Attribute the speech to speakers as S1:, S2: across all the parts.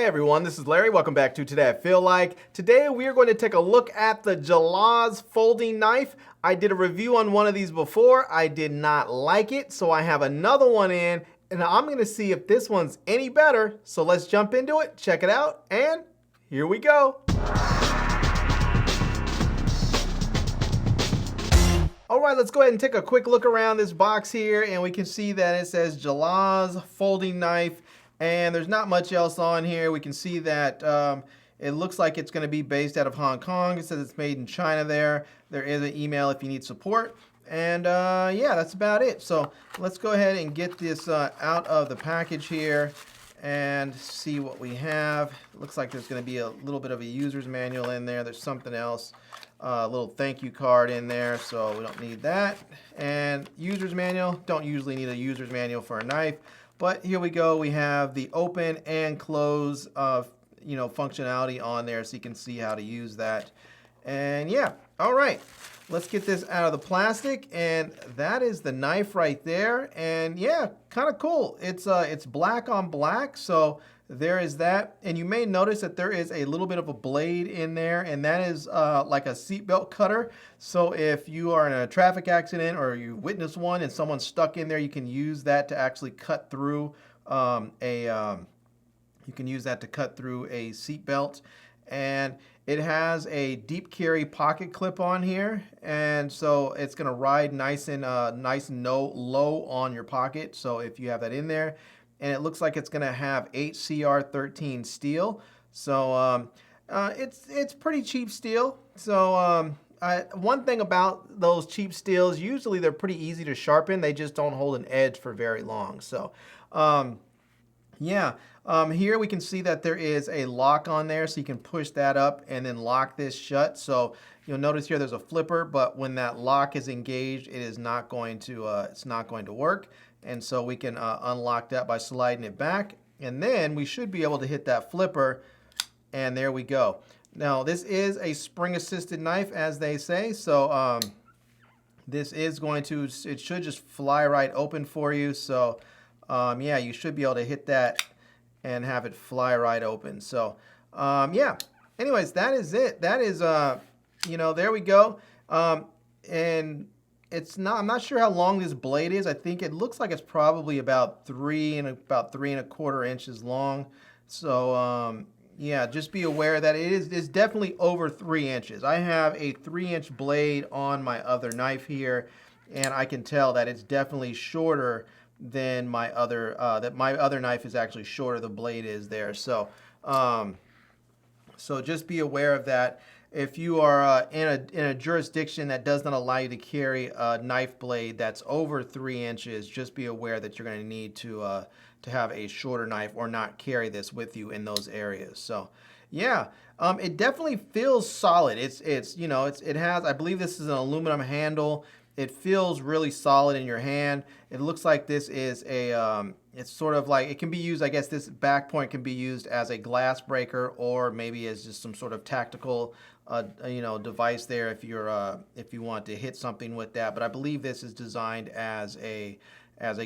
S1: Hey everyone, this is Larry. Welcome back to Today I Feel Like. Today we are going to take a look at the Jellas folding knife. I did a review on one of these before. I did not like it, so I have another one in, and I'm going to see if this one's any better. So let's jump into it, check it out, and here we go. All right, let's go ahead and take a quick look around this box here, and we can see that it says Jellas folding knife. And there's not much else on here. We can see that it looks like it's going to be based out of Hong Kong. It says it's made in China there. There is an email if you need support. And yeah, that's about it. So let's go ahead and get this out of the package here and see what we have. It looks like there's going to be a little bit of a user's manual in there. There's something else, a little thank you card in there, so we don't need that. And user's manual, don't usually need a user's manual for a knife. But here we go. We have the open and close, functionality on there, so you can see how to use that. And yeah, all right. Let's get this out of the plastic, and that is the knife right there. And yeah, kind of cool. It's black on black, so there is that. And you may notice that there is a little bit of a blade in there, and that is like a seatbelt cutter. So if you are in a traffic accident or you witness one and someone's stuck in there, you can use that to actually cut through a seatbelt. And it has a deep carry pocket clip on here, and so it's going to ride nice and low on your pocket. So if you have that in there, and it looks like it's going to have HCR13 steel. So it's pretty cheap steel. So one thing about those cheap steels, usually they're pretty easy to sharpen. They just don't hold an edge for very long. So yeah. Here we can see that there is a lock on there, so you can push that up and then lock this shut. So you'll notice here there's a flipper, but when that lock is engaged, it is not going to work. And so we can unlock that by sliding it back, and then we should be able to hit that flipper, and there we go. Now this is a spring-assisted knife, as they say, so this is it should just fly right open for you. So yeah, you should be able to hit that and have it fly right open. So yeah, anyways, that is it. That is there we go. And I'm not sure how long this blade is. I think it looks like it's probably about 3.25 inches long. So yeah, just be aware that it's definitely over 3 inches. I have a 3-inch blade on my other knife here, and I can tell that it's definitely shorter than my other knife is actually shorter. The blade is there. So so just be aware of that. If you are in a jurisdiction that does not allow you to carry a knife blade that's over 3 inches, just be aware that you're going to need to have a shorter knife or not carry this with you in those areas. So yeah, it definitely feels solid. It has, I believe this is an aluminum handle. It feels really solid in your hand. It looks like this is it's sort of like, it can be used, I guess this back point can be used as a glass breaker, or maybe as just some sort of tactical device there if you want to hit something with that. But I believe this is designed as a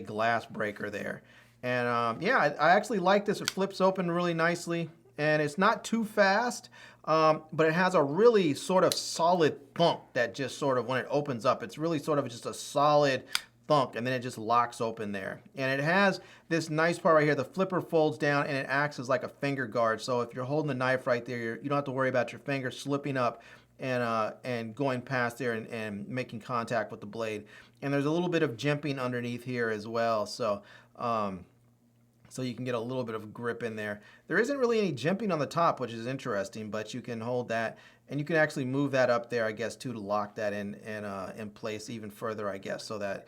S1: glass breaker there. And yeah, I actually like this. It flips open really nicely, and it's not too fast. But it has a really sort of solid thunk that just sort of, when it opens up, it's really sort of just a solid thunk, and then it just locks open there. And it has this nice part right here. The flipper folds down, and it acts as like a finger guard. So if you're holding the knife right there, you don't have to worry about your finger slipping up and going past there and making contact with the blade. And there's a little bit of jimping underneath here as well. So so you can get a little bit of grip in there. There isn't really any jimping on the top, which is interesting, but you can hold that, and you can actually move that up there, I guess, too, to lock that in place even further, I guess, so that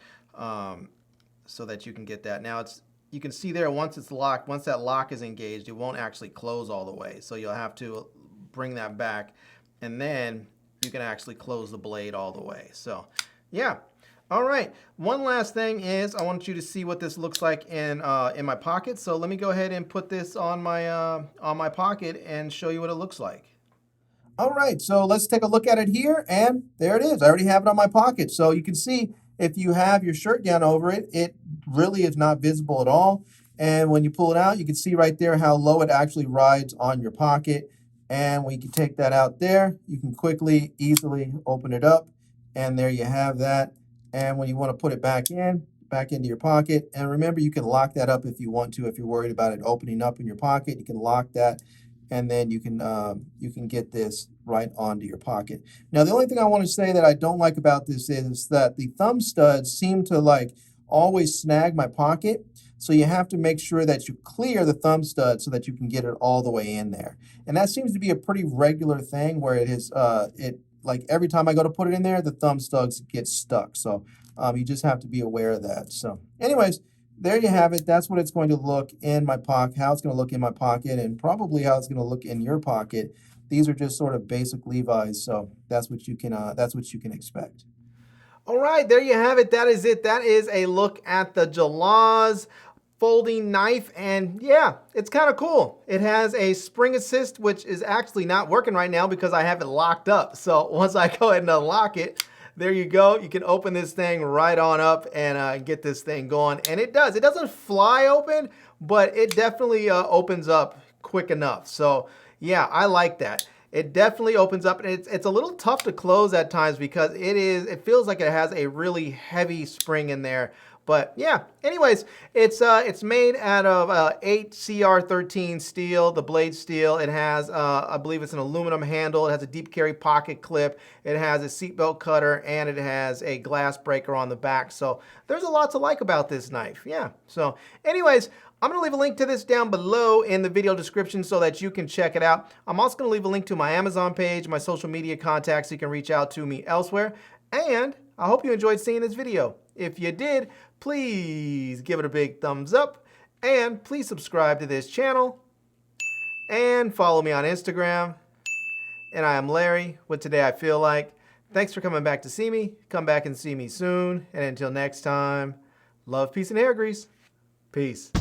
S1: you can get that. Now you can see there, once it's locked, once that lock is engaged, it won't actually close all the way. So you'll have to bring that back, and then you can actually close the blade all the way. So yeah. All right, one last thing is I want you to see what this looks like in my pocket. So let me go ahead and put this on my pocket and show you what it looks like. All right, so let's take a look at it here, and there it is. I already have it on my pocket. So you can see if you have your shirt down over it, it really is not visible at all. And when you pull it out, you can see right there how low it actually rides on your pocket. And when you can take that out there, you can quickly, easily open it up. And there you have that. And when you want to put it back into your pocket, and remember, you can lock that up if you want to. If you're worried about it opening up in your pocket, you can lock that, and then you can get this right onto your pocket. Now, the only thing I want to say that I don't like about this is that the thumb studs seem to like always snag my pocket. So you have to make sure that you clear the thumb stud so that you can get it all the way in there. And that seems to be a pretty regular thing where it is, like every time I go to put it in there, the thumb studs get stuck. So you just have to be aware of that. So anyways, there you have it. That's what it's going to look in my pocket, how it's going to look in my pocket, and probably how it's going to look in your pocket. These are just sort of basic Levi's, so that's what you can expect. All right, there you have it. That is it. That is a look at the Jellas folding knife, and yeah, it's kind of cool. It has a spring assist, which is actually not working right now because I have it locked up. So once I go ahead and unlock it, there you go. You can open this thing right on up and get this thing going. And it does. It doesn't fly open, but it definitely opens up quick enough. So yeah, I like that. It definitely opens up, and it's a little tough to close at times because it feels like it has a really heavy spring in there. But yeah, anyways, it's made out of 8CR13 steel, the blade steel. It has, I believe it's an aluminum handle. It has a deep carry pocket clip. It has a seatbelt cutter, and it has a glass breaker on the back. So there's a lot to like about this knife. Yeah. So anyways, I'm going to leave a link to this down below in the video description so that you can check it out. I'm also going to leave a link to my Amazon page, my social media contacts, so you can reach out to me elsewhere. And I hope you enjoyed seeing this video. If you did, please give it a big thumbs up, and please subscribe to this channel, and follow me on Instagram. And I am Larry with Today I Feel Like. Thanks for coming back to see me. Come back and see me soon. And until next time, love, peace, and hair grease. Peace.